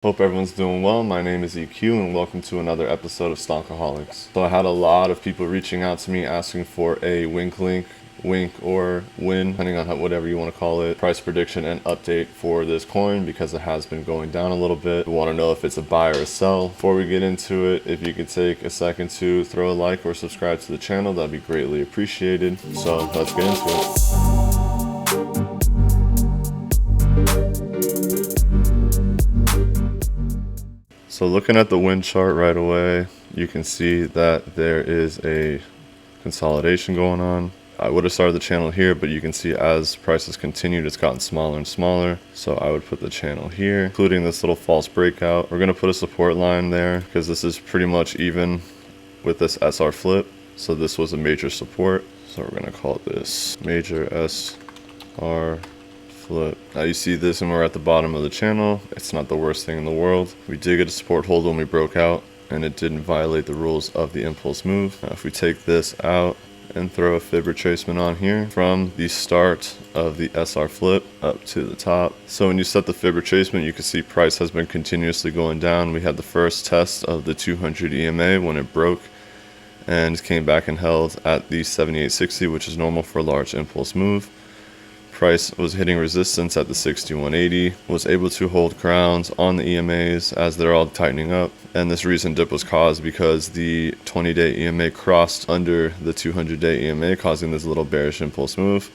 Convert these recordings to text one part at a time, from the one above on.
Hope everyone's doing well. My name is EQ and welcome to another episode of Stonkaholics. So I had a lot of people reaching out to me asking for a WINkLink, Wink or Win, depending on whatever you want to call it, price prediction and update for this coin because it has been going down a little bit. We want to know if it's a buy or a sell. Before we get into it, if you could take a second to throw a like or subscribe to the channel, that'd be greatly appreciated. So let's get into it. So looking at the Win chart right away, you can see that there is a consolidation going on. I would have started the channel here, but you can see as prices continued, it's gotten smaller and smaller. So I would put the channel here, including this little false breakout. We're going to put a support line there because this is pretty much even with this SR flip. So this was a major support. So we're going to call this major SR flip. Now you see this and we're at the bottom of the channel. It's not the worst thing in the world. We did get a support hold when we broke out and it didn't violate the rules of the impulse move. Now if we take this out and throw a fib retracement on here from the start of the SR flip up to the top. So when you set the fib retracement, you can see price has been continuously going down. We had the first test of the 200 EMA when it broke and came back and held at the 7860, which is normal for a large impulse move. Price was hitting resistance at the 6180, was able to hold ground on the EMAs as they're all tightening up, and this recent dip was caused because the 20-day EMA crossed under the 200-day EMA, causing this little bearish impulse move.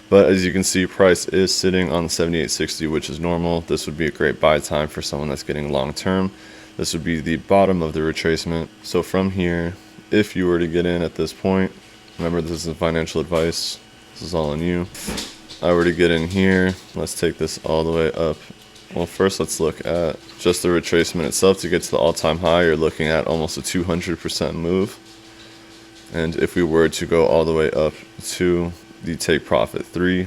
But as you can see, price is sitting on the 7860, which is normal. This would be a great buy time for someone that's getting long term. This would be the bottom of the retracement. So from here, if you were to get in at this point, remember this isn't financial advice, this is all on you. I were to get in here, let's take this all the way up. Well, first let's look at just the retracement itself. To get to the all-time high, you're looking at almost a 200% move. And if we were to go all the way up to the take profit 3,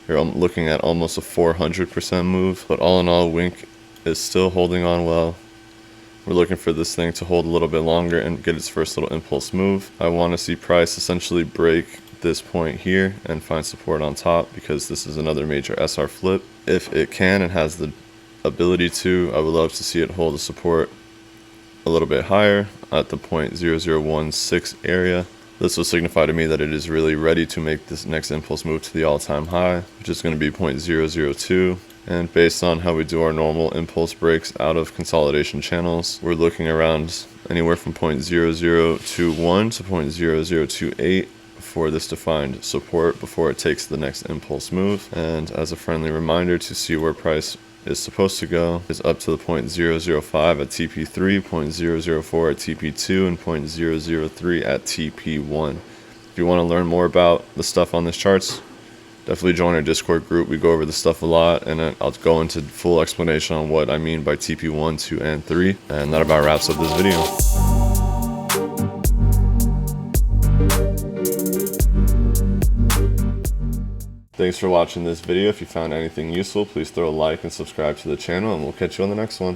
you're looking at almost a 400% move. But all in all, Wink is still holding on well. We're looking for this thing to hold a little bit longer and get its first little impulse move. I want to see price essentially break this point here and find support on top because this is another major SR flip. If it can and has the ability to, I would love to see it hold the support a little bit higher at the 0.0016 area. This will signify to me that it is really ready to make this next impulse move to the all-time high, which is going to be 0.002. And based on how we do our normal impulse breaks out of consolidation channels, we're looking around anywhere from 0.0021 to 0.0028 for this to find support before it takes the next impulse move. And as a friendly reminder to see where price is supposed to go is up to the 0.005 at TP3, 0.004 at TP2, and 0.003 at TP1. If you want to learn more about the stuff on this charts, definitely join our Discord group. We go over this stuff a lot, and I'll go into full explanation on what I mean by TP1, 2, and 3. And that about wraps up this video. Thanks for watching this video. If you found anything useful, please throw a like and subscribe to the channel, and we'll catch you on the next one.